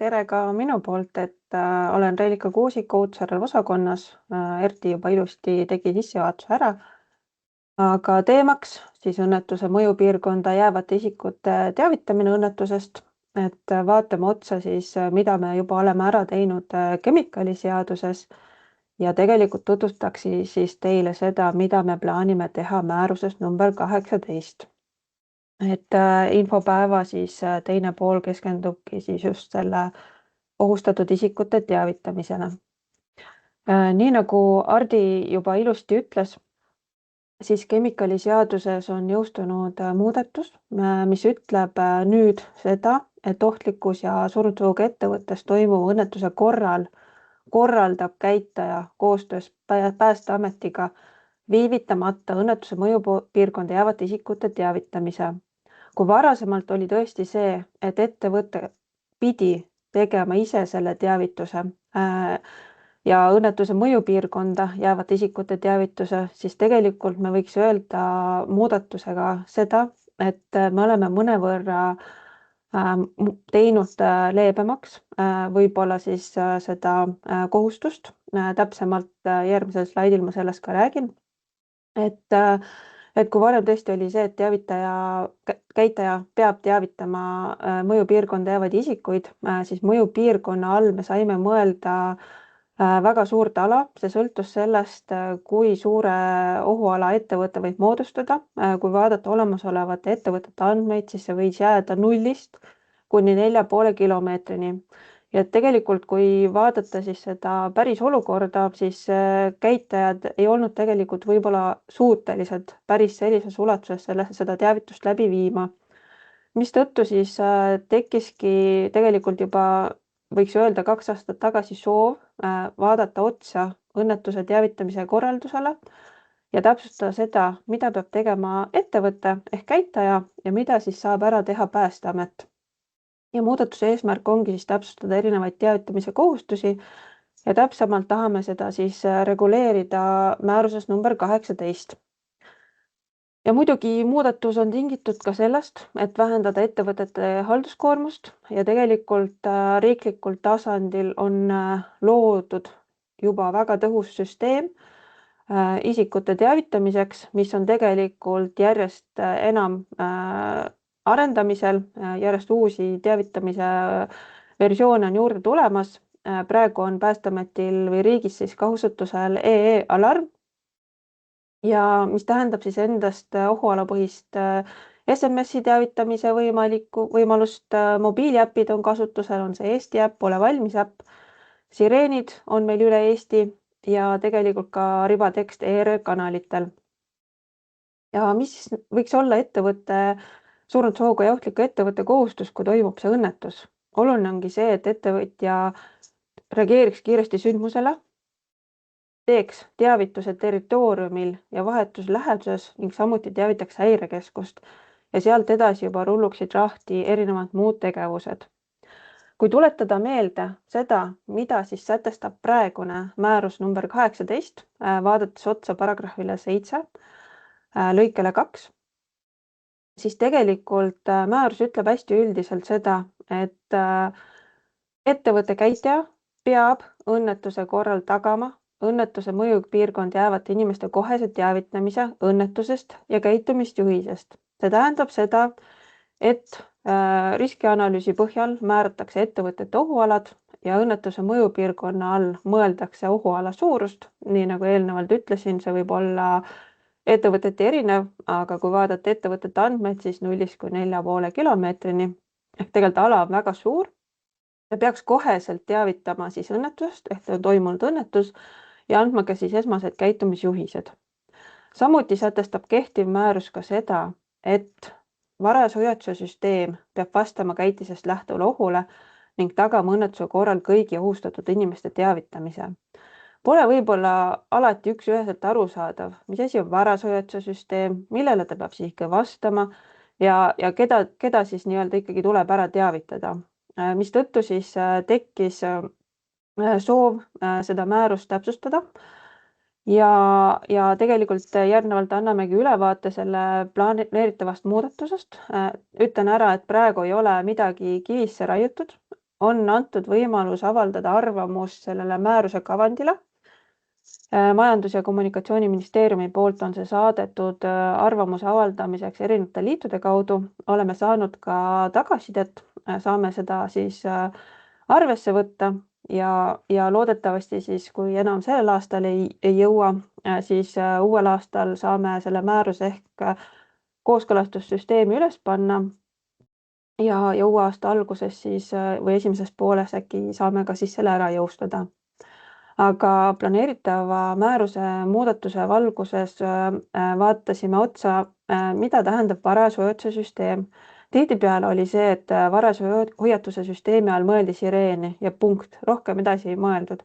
Tere ka minu poolt, et olen Reelika Kuusik Ohutusjärelevalve osakonnas. Erti juba ilusti tegi sissejuhatuse ära. Aga teemaks siis õnnetuse mõjupiirkonda jäävate isikute teavitamine õnnetusest. Et vaatame otsa siis, mida me juba oleme ära teinud kemikaaliseaduses ja tegelikult tutvustaks siis teile seda, mida me plaanime teha määruses number 18. Et infopäeva siis teine pool keskendubki siis just selle ohustatud isikute teavitamisele. Nii nagu Hardi juba ilusti ütles, siis kemikaaliseaduses on jõustunud muudatus, mis ütleb nüüd seda, et ohtlikus ja surnutuoga ettevõttes toimuva õnnetuse korral korraldab käitaja koostöös Päästeametiga viivitamata õnnetuse mõjupiirkonda jäävate isikute teavitamise. Kui varasemalt oli tõesti see, et ettevõte pidi tegema ise selle teavituse ja õnnetuse mõjupiirkonda jäävate isikute teavituse, siis tegelikult me võiks öelda muudatusega seda, et me oleme mõnevõrra teinud leebemaks võib-olla siis seda kohustust. Täpsemalt järgmisel slaidil ma sellest ka räägin. Et kui varem tõesti oli see, et käitaja peab teavitama mõjupiirkonda jäävaid isikuid, siis mõjupiirkonna all me saime mõelda väga suurt ala. See sõltus sellest, kui suure ohuala ettevõte võib moodustada. Kui vaadata olemasolevate ettevõtete andmeid, siis see võis jääda 0 kuni 4,5 kilomeetrini. Ja tegelikult, kui vaadata siis seda päris olukorda, siis käitajad ei olnud tegelikult võib-olla suutelised päris sellises ulatuses seda teavitust läbi viima. Mistõttu siis tekkiski tegelikult juba, võiks öelda 2 aastat tagasi soov vaadata otsa õnnetuse teavitamise korraldusele ja täpsustada seda, mida peab tegema ettevõte ehk käitaja ja mida siis saab ära teha Päästeamet. Ja muudatuse eesmärk ongi siis täpsustada erinevaid teavitamise kohustusi ja täpsemalt tahame seda siis reguleerida määruses number 18. Ja muidugi muudatus on tingitud ka sellest, et vähendada ettevõtete halduskoormust ja tegelikult riiklikul tasandil on loodud juba väga tõhus süsteem isikute teavitamiseks, mis on tegelikult järjest enam arendamisel, järjest uusi teavitamise versioone on juurde tulemas. Praegu on Päästeametil või riigis siis kasutusel EE-alarm, ja mis tähendab siis endast ohualapõhist SMS-i teavitamise võimalust. Mobiiliäpid on kasutusel, on see Eesti äpp, Ole valmis äpp. Sireenid on meil üle Eesti ja tegelikult ka ribatekst ERR kanalitel. Ja mis võiks olla ettevõtte surnutuoga ja ohtliku ettevõtte kohustus, kui toimub see õnnetus? Oluline ongi see, et ettevõtja reageeriks kiiresti sündmusele, teeks teavituse territooriumil ja vahetus läheduses ning samuti teavitaks häirekeskust ja sealt edasi juba rulluksid lahti erinevad muud tegevused. Kui tuletada meelde seda, mida siis sätestab praegune määrus number 18, vaadates otsa paragrahvile 7, lõikele 2, siis tegelikult määrus ütleb hästi üldiselt seda, et ettevõtte käitaja peab õnnetuse korral tagama õnnetuse mõjupiirkond jäävate inimeste kohese teavitamise õnnetusest ja käitumisjuhisest. See tähendab seda, et riskianalüüsi põhjal määratakse ettevõtete ohualad ja õnnetuse mõjupiirkonna all mõeldakse ohuala suurust. Nii nagu eelnevalt ütlesin, see võib olla ettevõtete erinev, aga kui vaadata ettevõtete andmeid, siis 0 kuni 4,5 kilomeetrini. Ehk tegelikult ala on väga suur. Me peaks koheselt teavitama siis õnnetusest, ehk on toimunud õnnetus ja andma ka siis esmased käitumisjuhised. Samuti sätestab kehtiv määrus ka seda, et varase hoiatuse süsteem peab vastama käitisest lähtuvale ohule ning tagama õnnetuse korral kõigi ohustatud inimeste teavitamise. Pole võib-olla alati üksüheselt arusaadav, mis asi on varase hoiatuse süsteem, millele ta peab siiski vastama ja keda siis nii-öelda ikkagi tuleb ära teavitada. Mistõttu siis tekkis soov seda määrust täpsustada ja tegelikult järgnevalt annamegi ülevaate selle planeeritavast muudatusest. Ütlen ära, et praegu ei ole midagi kivisse raiutud. on antud võimalus avaldada arvamust sellele määruse kavandile. Majandus- ja Kommunikatsiooniministeeriumi poolt on see saadetud arvamuse avaldamiseks erinevate liitude kaudu. Oleme saanud ka tagasisidet, saame seda siis arvesse võtta ja loodetavasti siis, kui enam sellel aastal ei jõua, siis uuel aastal saame selle määruse ehk kooskõlastussüsteemi üles panna ja uue aasta alguses siis või esimeses pooles äkki saame ka siis selle ära jõustada. Aga planeeritava määruse muudatuse valguses vaatasime otsa, mida tähendab varajase hoiatuse süsteem. Tihtipeale oli see, et varajase hoiatuse süsteemi all mõeldi sireeni ja punkt, rohkem edasi ei mõeldud.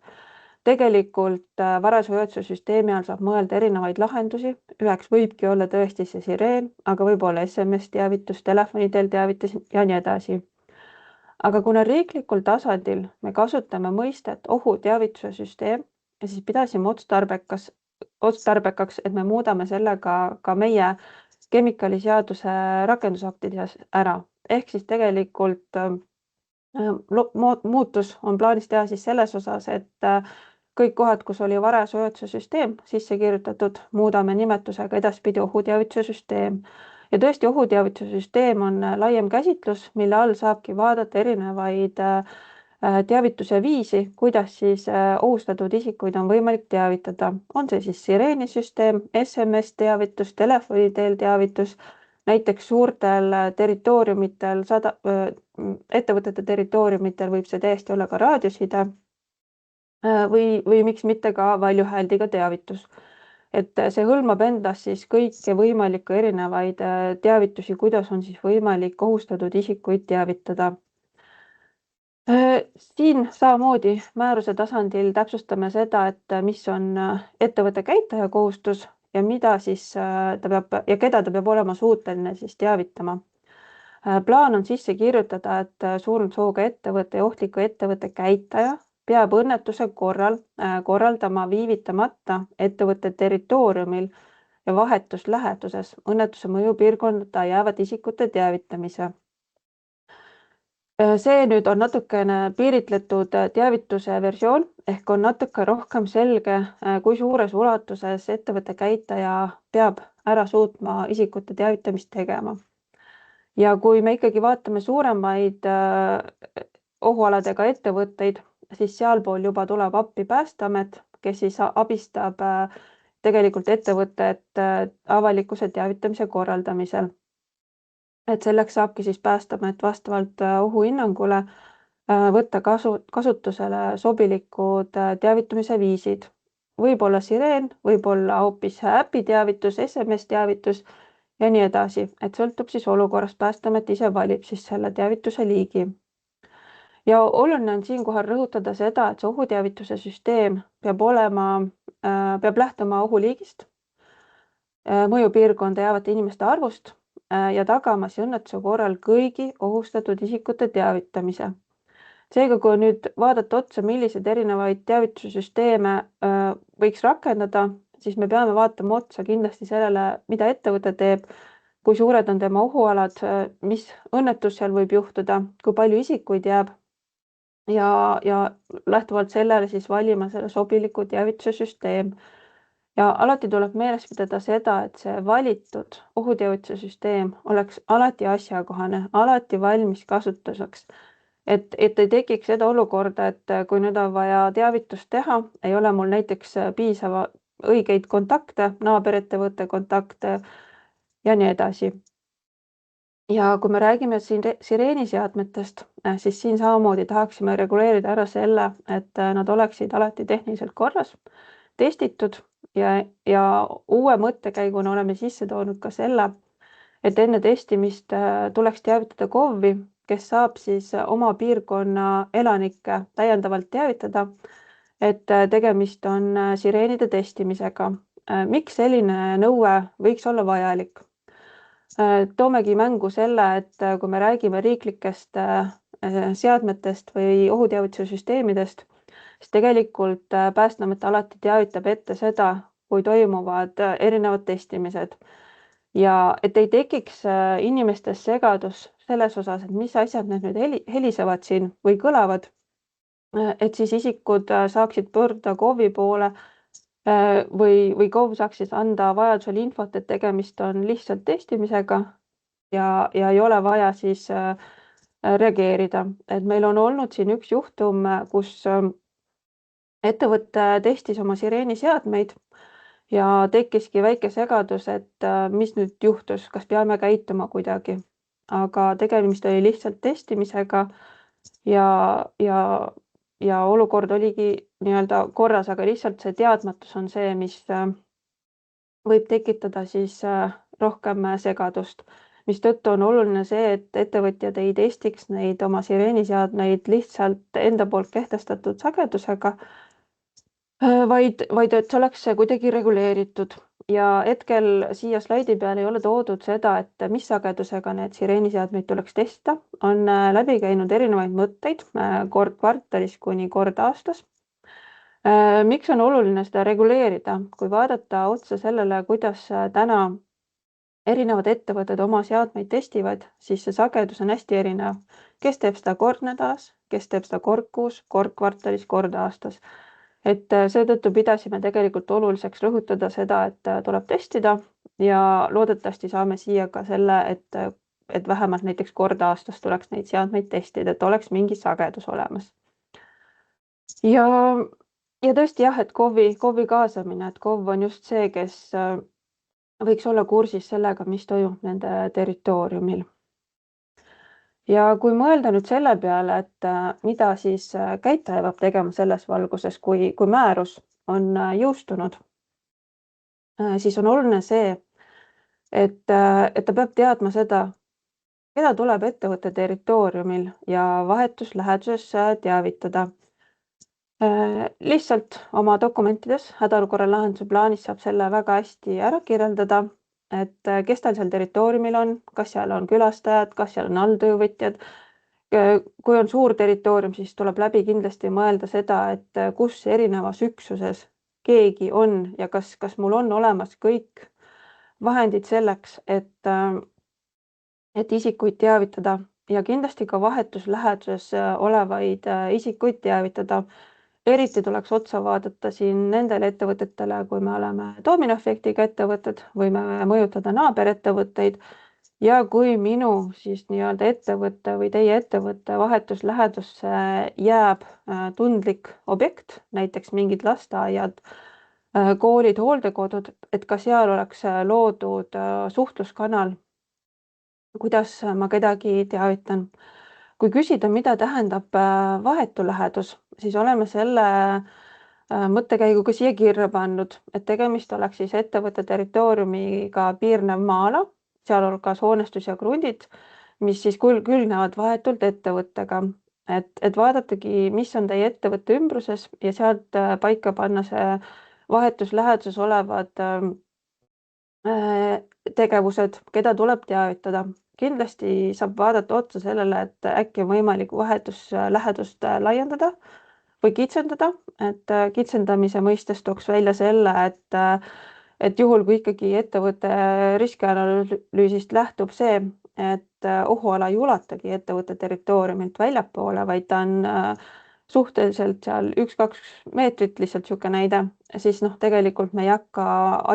Tegelikult varajase hoiatuse süsteemi all saab mõelda erinevaid lahendusi. Üheks võibki olla tõesti see sireen, aga võib olla SMS-teavitus, telefoni teel teavitus ja nii edasi. Aga kuna riiklikul tasandil me kasutame mõistet ohuteavituse süsteem, siis pidasime otstarbekaks, et me muudame sellega ka meie kemikaaliseaduse rakendusaktides ära. Ehk siis tegelikult muutus on plaanis teha siis selles osas, et kõik kohad, kus oli varajase hoiatuse süsteem sisse kirjutatud, muudame nimetusega edaspidi ohuteavituse süsteem. Ja tõesti ohuteavituse süsteem on laiem käsitlus, mille all saabki vaadata erinevaid teavituse viisi, kuidas siis ohustatud isikuid on võimalik teavitada. On see siis sireenisüsteem, SMS-teavitus, telefoni teel teavitus, näiteks suurtel territooriumitel, ettevõtete territooriumitel võib see täiesti olla ka raadioside või miks mitte ka valjuhääldiga teavitus. Et see hõlmab endas siis kõiki võimalikke erinevaid teavitusi, kuidas on siis võimalik ohustatud isikuid teavitada. Siin samamoodi määruse tasandil täpsustame seda, et mis on ettevõtte käitaja kohustus ja mida siis ta peab ja keda ta peab olema suuteline siis teavitama. Plaan on sisse kirjutada, et surmsooga ettevõtte ja ohtliku ettevõtte käitaja peab õnnetuse korral korraldama viivitamata ettevõtte territooriumil ja vahetus läheduses õnnetuse mõjupiirkonda jäävate isikute teavitamise. See nüüd on natukene piiritletud teavituse versioon ehk on natuke rohkem selge, kui suures ulatuses ettevõtte käitaja peab ära suutma isikute teavitamist tegema. Ja kui me ikkagi vaatame suuremaid ohualadega ettevõtteid, siis sealpool juba tuleb appi Päästeamet, kes siis abistab tegelikult ettevõtet avalikkuse teavitamise korraldamisel. Et selleks saabki siis Päästeamet vastavalt ohuhinnangule võtta kasutusele sobilikud teavitamise viisid. Võib olla sireen, võib olla hoopis äpiteavitus, SMS-teavitus ja nii edasi, et sõltub siis olukorrast. Päästeamet ise valib siis selle teavituse liigi. Ja oluline on siinkohal rõhutada seda, et see ohuteavituse süsteem peab lähtuma ohuliigist, mõjupiirkonda jäävate inimeste arvust ja tagama õnnetuse korral kõigi ohustatud isikute teavitamise. Seega, kui nüüd vaadata otsa, milliseid erinevaid teavituse süsteeme võiks rakendada, siis me peame vaatama otsa kindlasti sellele, mida ettevõte teeb, kui suured on tema ohualad, mis õnnetus seal võib juhtuda, kui palju isikuid jääb ja lähtuvalt sellele siis valima selle sobiliku teavituse süsteem. Ja alati tuleb meeles pidada seda, et see valitud ohuteavituse süsteem oleks alati asjakohane, alati valmis kasutuseks. Et ei tekiks seda olukorda, et kui nüüd on vaja teavitust teha, ei ole mul näiteks piisava õigeid kontakte, naaberettevõtte kontakte ja nii edasi. Ja kui me räägime siin sireeniseadmetest, siis siin samamoodi tahaksime reguleerida ära selle, et nad oleksid alati tehniliselt korras, testitud ja uue mõttekäiguna oleme sisse toonud ka selle, et enne testimist tuleks teavitada KOV-i, kes saab siis oma piirkonna elanikke täiendavalt teavitada, et tegemist on sireenide testimisega. Miks selline nõue võiks olla vajalik? Toomegi mängu selle, et kui me räägime riiklikest seadmetest või ohuteavituse süsteemidest, siis tegelikult Päästeamet alati teavitab ette seda, kui toimuvad erinevad testimised. Ja et ei tekiks inimestes segadus selles osas, et mis asjad need nüüd helisevad siin või kõlavad, et siis isikud saaksid pöörduda KOV-i poole või KOV saaks siis anda vajadusel infot, et tegemist on lihtsalt testimisega ja ei ole vaja siis reageerida. Et meil on olnud siin üks juhtum, kus ettevõte testis oma sireeniseadmeid ja tekkiski väike segadus, et mis nüüd juhtus, kas peame käituma kuidagi. Aga tegemist oli lihtsalt testimisega ja olukord oligi nii-öelda korras, aga lihtsalt see teadmatus on see, mis võib tekitada siis rohkem segadust, mistõttu on oluline see, et ettevõtjad ei testiks neid oma sireeniseadmeid lihtsalt enda poolt kehtestatud sagedusega, vaid et see oleks kuidagi reguleeritud. Ja hetkel siia slaidi peal ei ole toodud seda, et mis sagedusega need sireeniseadmeid tuleks testida. On läbi käinud erinevaid mõtteid, kord kvartalis kuni kord aastas. Miks on oluline seda reguleerida? Kui vaadata otsa sellele, kuidas täna erinevad ettevõtted oma seadmeid testivad, siis see sagedus on hästi erinev. Kes teeb seda kord nädalas, kes teeb seda kord kuus, kord kvartalis, kord aastas. Et seetõttu pidasime tegelikult oluliseks rõhutada seda, et tuleb testida ja loodetavasti saame siia ka selle, et vähemalt näiteks kord aastas tuleks neid seadmeid testida, et oleks mingi sagedus olemas. Ja tõesti jah, et KOV-i kaasamine, et KOV on just see, kes võiks olla kursis sellega, mis toimub nende territooriumil. Ja kui mõelda nüüd selle peale, et mida siis käitaja peab tegema selles valguses, kui määrus on jõustunud, siis on oluline see, et ta peab teadma seda, keda tuleb ettevõtte territooriumil ja vahetus läheduses teavitada. Lihtsalt oma dokumentides hädaolukorra lahenduse plaanis saab selle väga hästi ära kirjeldada, et kes tal seal territooriumil on, kas seal on külastajad, kas seal on alltöövõtjad. Kui on suur territoorium, siis tuleb läbi kindlasti mõelda seda, et kus erinevas üksuses keegi on ja kas mul on olemas kõik vahendid selleks, et isikuid teavitada ja kindlasti ka vahetus läheduses olevaid isikuid teavitada. Eriti tuleks otsa vaadata siin nendele ettevõtetele, kui me oleme dominoefektiga ettevõtted, võime mõjutada naaberettevõtteid ja kui minu siis nii-öelda ettevõtte või teie ettevõtte vahetuslähedusse jääb tundlik objekt, näiteks mingid lasteaiad, koolid, hooldekodud, et ka seal oleks loodud suhtluskanal, kuidas ma kedagi teavitan. Kui küsida, mida tähendab vahetu lähedus, siis oleme selle mõttekäigu ka siia kirja pannud, et tegemist oleks siis ettevõtte territooriumiga piirnev maa-ala, sealhulgas hoonestus ja krundid, mis siis külgnevad vahetult ettevõttega. Et vaadatagi, mis on teie ettevõtte ümbruses ja sealt paika panna see vahetus läheduses olevad tegevused, keda tuleb teavitada. Kindlasti saab vaadata otsa sellele, et äkki on võimalik vahetuslähedust laiendada või kitsendada, et kitsendamise mõistes tooks välja selle, et juhul, kui ikkagi ettevõtte riskianalüüsist lähtub see, et ohuala ei ulatagi ettevõtte territooriumilt väljapoole, vaid ta on suhteliselt seal 1-2 meetrit, lihtsalt niisugune näide, siis tegelikult me ei hakka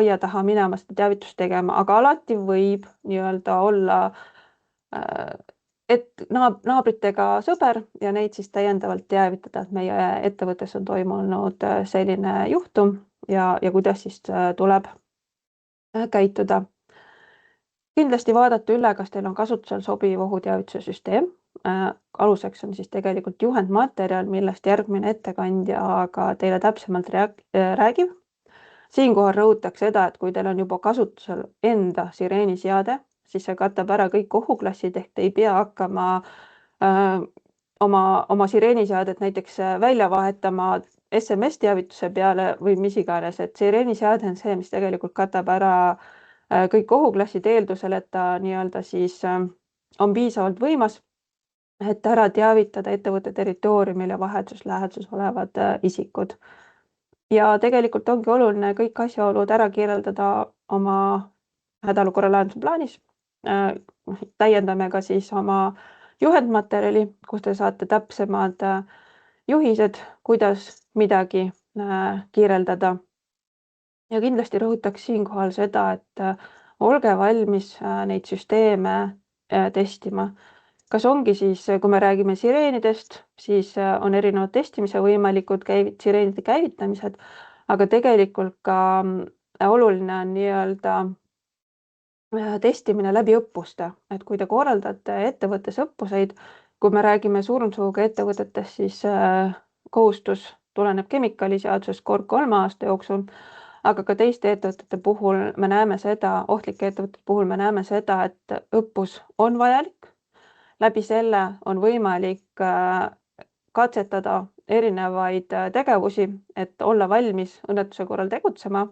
aia taha minema seda teavitust tegema, aga alati võib nii-öelda olla et naabritega sõber ja neid siis täiendavalt teavitada, et meie ettevõttes on toimunud selline juhtum ja kuidas siis tuleb käituda. Kindlasti vaadata üle, kas teil on kasutusel sobiv ohuteavituse süsteem. Aluseks on siis tegelikult juhendmaterjal, millest järgmine ettekandja ka teile täpsemalt räägib. Siinkohal rõhutaks seda, et kui teil on juba kasutusel enda sireeniseade, siis see katab ära kõik ohuklassid, ehk te ei pea hakkama oma sireeniseadet näiteks välja vahetama SMS-teavituse peale või mis iganes, et sireeniseade on see, mis tegelikult katab ära kõik ohuklassid eeldusel, et ta nii-öelda siis on piisavalt võimas, et ära teavitada ettevõtte territooriumil ja vahetusläheduses olevad isikud. Ja tegelikult ongi oluline kõik asjaolud ära kirjeldada oma hädaolukorra lahenduse plaanis täiendame ka siis oma juhendmaterjali, kus te saate täpsemad juhised, kuidas midagi kirjeldada. Ja kindlasti rõhutaks siinkohal seda, et olge valmis neid süsteeme testima. Kas ongi siis, kui me räägime sireenidest, siis on erinevad testimise võimalikud sireenide käivitamised, aga tegelikult ka oluline on nii-öelda testimine läbi õppuste, et kui te korraldate ettevõttes õppuseid, kui me räägime surmsuuga ettevõtetest, siis kohustus tuleneb kemikaaliseadusest kord 3 aasta jooksul, aga ka teiste ettevõtete puhul me näeme seda, ohtlike ettevõtete puhul me näeme seda, et õppus on vajalik. Läbi selle on võimalik katsetada erinevaid tegevusi, et olla valmis õnnetuse korral tegutsema.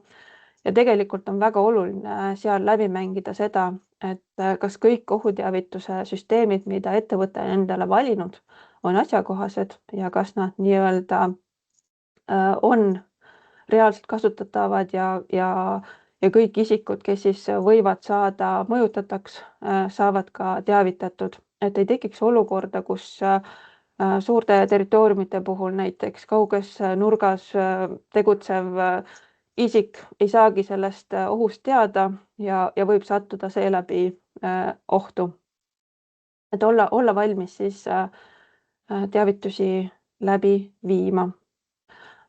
Ja tegelikult on väga oluline seal läbi mängida seda, et kas kõik ohuteavituse süsteemid, mida ettevõte on endale valinud, on asjakohased ja kas nad nii-öelda on reaalselt kasutatavad ja kõik isikud, kes siis võivad saada mõjutataks, saavad ka teavitatud, et ei tekiks olukorda, kus suurte territooriumite puhul näiteks kauges nurgas tegutsev isik ei saagi sellest ohust teada ja võib sattuda seeläbi ohtu. Et olla valmis siis teavitusi läbi viima.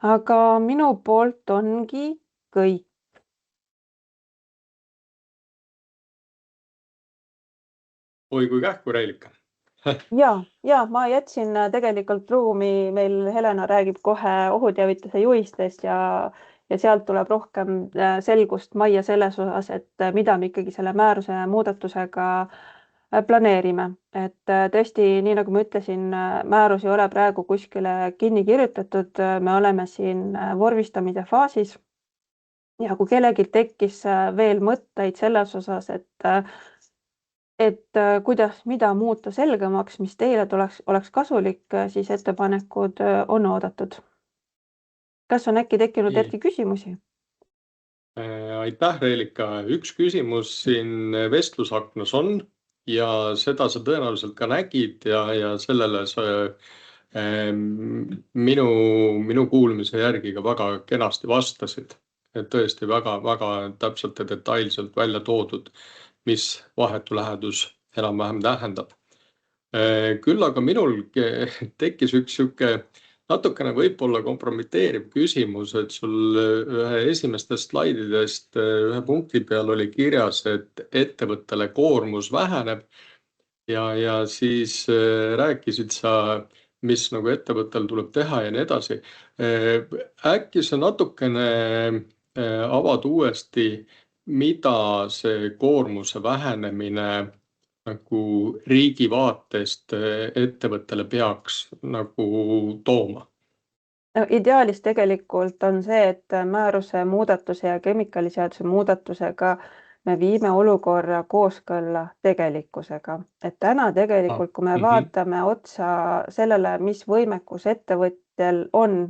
Aga minu poolt ongi kõik. Oi kui kähku, Reilika. Ja ma jätsin tegelikult ruumi, meil Helena räägib kohe ohuteavituse juhistest ja sealt tuleb rohkem selgust majja selles osas, et mida me ikkagi selle määruse muudatusega planeerime. Et tõesti, nii nagu ma ütlesin, määrus ei ole praegu kuskile kinni kirjutatud, me oleme siin vormistamise faasis. Ja kui kellelgi tekkis veel mõtteid selles osas, et kuidas mida muuta selgemaks, mis teile oleks kasulik, siis ettepanekud on oodatud. Kas on äkki tekkinud Erki küsimusi? Aitäh, Reilika. Üks küsimus siin vestlusaknas on ja seda sa tõenäoliselt ka nägid ja sellele sa minu kuulmise järgi ka väga kenasti vastasid. Et tõesti väga täpselt ja detailselt välja toodud, mis vahetu lähedus enam-vähem tähendab. Küll aga minul tekkis üks sihuke natukene võib-olla kompromiteeriv küsimus, et sul ühe esimestest slaididest ühe punkti peal oli kirjas, et ettevõttele koormus väheneb ja siis rääkisid sa, mis nagu ettevõttel tuleb teha ja nii edasi. Äkki sa natukene avad uuesti, mida see koormuse vähenemine nagu riigi vaatest ettevõttele peaks nagu tooma? Ideaalis tegelikult on see, et määruse muudatuse ja kemikaaliseaduse muudatusega me viime olukorra kooskõlla tegelikkusega. Et täna tegelikult, kui me vaatame otsa sellele, mis võimekus ettevõtjal on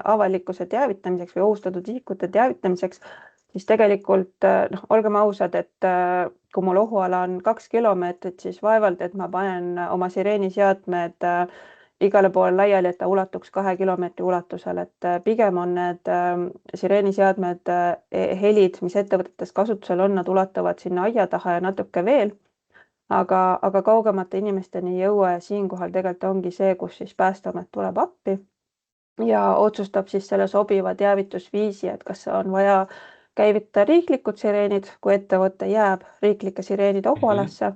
avalikkuse teavitamiseks või ohustatud isikute teavitamiseks, siis tegelikult olgem ausad, et kui mul ohuala on 2 kilomeetrit, siis vaevalt, et ma panen oma sireeniseadmed igale poole laiali, et ta ulatuks 2 kilomeetri ulatusel, et pigem on need sireeniseadmed, helid, mis ettevõtetes kasutusel on, nad ulatuvad sinna aia taha ja natuke veel, aga kaugemate inimesteni ei jõua ja siinkohal tegelikult ongi see, kus siis Päästeamet tuleb appi ja otsustab siis selle sobiva teavitusviisi, et kas on vaja käivitada riiklikud sireenid, kui ettevõte jääb riiklike sireenide ohualasse,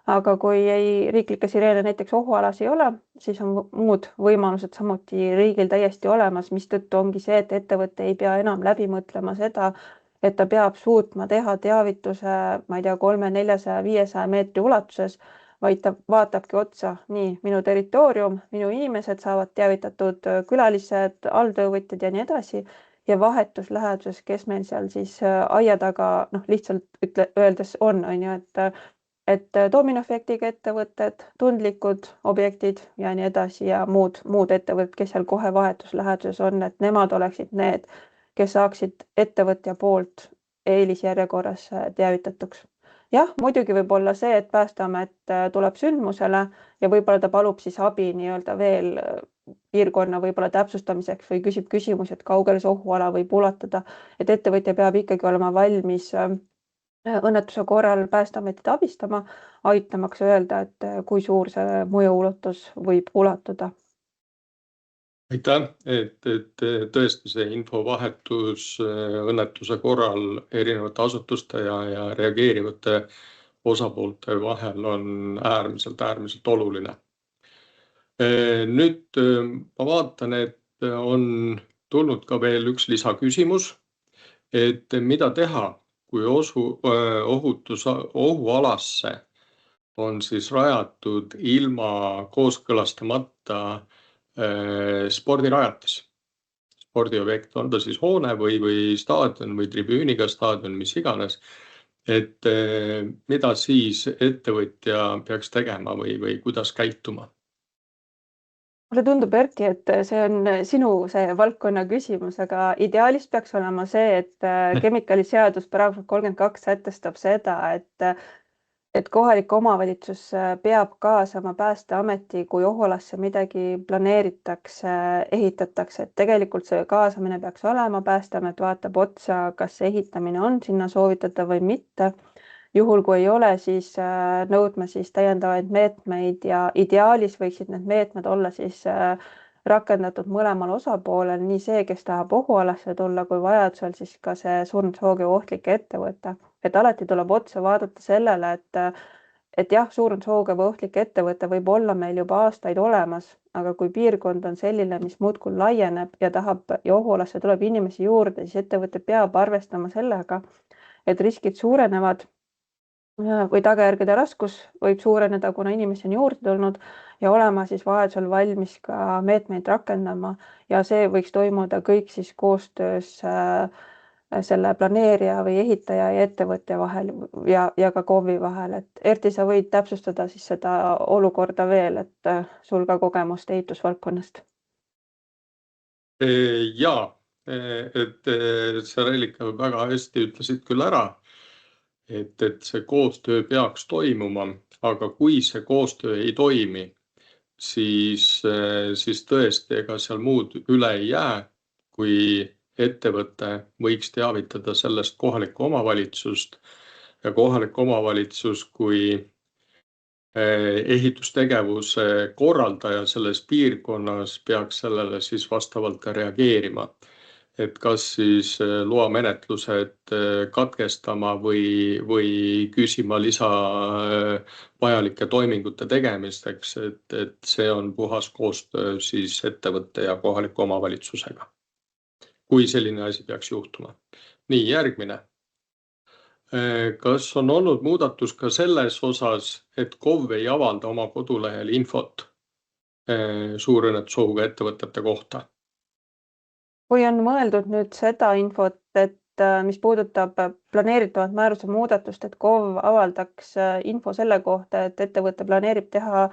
aga kui riiklikke sireene näiteks ohualas ei ole, siis on muud võimalused samuti riigil täiesti olemas, mistõttu ongi see, et ettevõte ei pea enam läbi mõtlema seda, et ta peab suutma teha teavituse, ma ei tea, 300, 400, 500 meetri ulatuses, vaid ta vaatabki otsa, nii minu territoorium, minu inimesed saavad teavitatud, külalised, alltöövõtjad ja nii edasi ja vahetus läheduses, kes meil seal siis aia taga lihtsalt öeldes on ju, et dominoefektiga ettevõtted, tundlikud objektid ja nii edasi ja muud ettevõtted, kes seal kohe vahetus läheduses on, et nemad oleksid need, kes saaksid ettevõtja poolt eelisjärjekorras teavitatuks. jah, muidugi võib olla see, et Päästeamet tuleb sündmusele ja võib-olla ta palub siis abi nii-öelda veel piirkonna võib-olla täpsustamiseks või küsib küsimusi, et kaugele see ohuala võib ulatada, et ettevõtja peab ikkagi olema valmis õnnetuse korral Päästeametit abistama, aitamaks öelda, et kui suur see mõju ulatus võib ulatuda. Aitäh, et tõesti see infovahetus õnnetuse korral erinevate asutuste ja reageerivate osapoolte vahel on äärmiselt oluline. Nüüd ma vaatan, et on tulnud ka veel üks lisaküsimus, et mida teha, kui ohualasse on siis rajatud ilma kooskõlastamata spordirajatis. Spordiobjekt, on ta siis hoone või staadion või tribüüniga staadion, mis iganes. Et mida siis ettevõtja peaks tegema või kuidas käituma? Mulle tundub, Erki, et see on sinu see valdkonna küsimus, aga ideaalis peaks olema see, et kemikaaliseadus paragrahv 32 sätestab seda, et kohalik omavalitsus peab kaasama Päästeameti, kui ohualasse midagi planeeritakse, ehitatakse, et tegelikult see kaasamine peaks olema, Päästeamet vaatab otsa, kas see ehitamine on sinna soovitatav või mitte. Juhul, kui ei ole, siis nõudma siis täiendavaid meetmeid ja ideaalis võiksid need meetmed olla siis rakendatud mõlemal osapoolel, nii see, kes tahab ohualasse tulla, kui vajadusel siis ka see surnud hoogi ohtlik ettevõte. Et alati tuleb otsa vaadata sellele, et jah, surnud hoogi või ohtlik ettevõte võib olla meil juba aastaid olemas, aga kui piirkond on selline, mis muudkui laieneb ja ohualasse tuleb inimesi juurde, siis ettevõte peab arvestama sellega, et riskid suurenevad või tagajärgede raskus võib suureneda, kuna inimesi on juurde tulnud ja olema siis vajadusel valmis ka meetmeid rakendama ja see võiks toimuda kõik siis koostöös selle planeerija või ehitaja ja ettevõtja vahel ja ka KOV-i vahel, et Erti, sa võid täpsustada siis seda olukorda veel, et sul ka kogemust ehitusvaldkonnast. Jaa, et sa Reelika väga hästi ütlesid küll ära, et see koostöö peaks toimuma, aga kui see koostöö ei toimi, siis tõesti, ega seal muud üle ei jää, kui ettevõte võiks teavitada sellest kohalikku omavalitsust ja kohalik omavalitsus kui ehitustegevuse korraldaja selles piirkonnas peaks sellele siis vastavalt ka reageerima. Et kas siis loamenetlused katkestama või küsima lisa vajalike toimingute tegemisteks, et see on puhas koostöö siis ettevõtte ja kohaliku omavalitsusega, kui selline asi peaks juhtuma. Nii, järgmine. Kas on olnud muudatus ka selles osas, et KOV ei avalda oma kodulehel infot suurõnnetusohuga ettevõtete kohta? Kui on mõeldud nüüd seda infot, et mis puudutab planeeritavat määruse muudatust, et KOV avaldaks info selle kohta, et ettevõte planeerib teha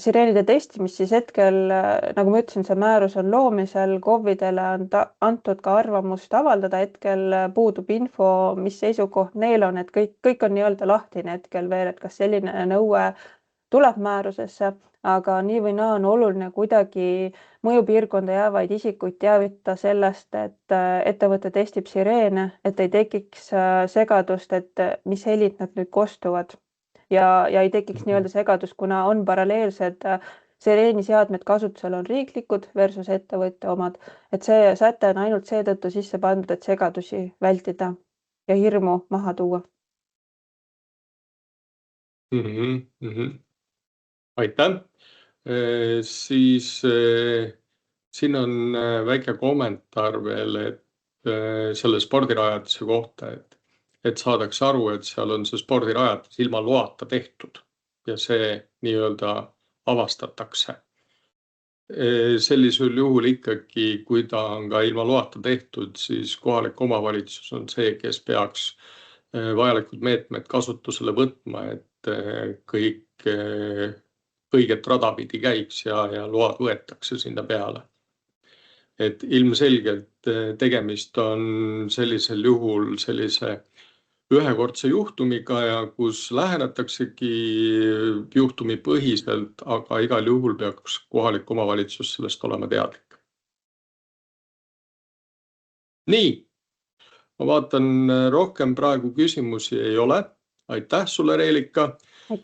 sireenide testimist, siis hetkel, nagu ma ütlesin, see määrus on loomisel, KOV-idele on antud ka arvamust avaldada, hetkel puudub info, mis seisukoht neil on, et kõik on nii-öelda lahtine hetkel veel, et kas selline nõue tuleb määrusesse, aga nii või naa on oluline kuidagi mõjupiirkonda jäävaid isikuid teavitada sellest, et ettevõte testib sireene, et ei tekiks segadust, et mis helid nad nüüd kostuvad ja ei tekiks nii-öelda segadust, kuna on paralleelsed sireeniseadmed kasutusel on riiklikud versus ettevõtte omad, et see säte on ainult seetõttu sisse pandud, et segadusi vältida ja hirmu maha tuua. Aitäh. Siis siin on väike kommentaar veel, et selle spordirajatise kohta, et saadakse aru, et seal on see spordirajatis ilma loata tehtud ja see nii-öelda avastatakse. Sellisel juhul ikkagi, kui ta on ka ilma loata tehtud, siis kohalik omavalitsus on see, kes peaks vajalikud meetmed kasutusele võtma, et kõik õiget rada pidi käiks ja load võetakse sinna peale. Et ilmselgelt tegemist on sellisel juhul sellise ühekordse juhtumiga ja kus lähenetaksegi juhtumipõhiselt, aga igal juhul peaks kohalik omavalitsus sellest olema teadlik. Nii, ma vaatan, rohkem praegu küsimusi ei ole. Aitäh sulle, Reelika!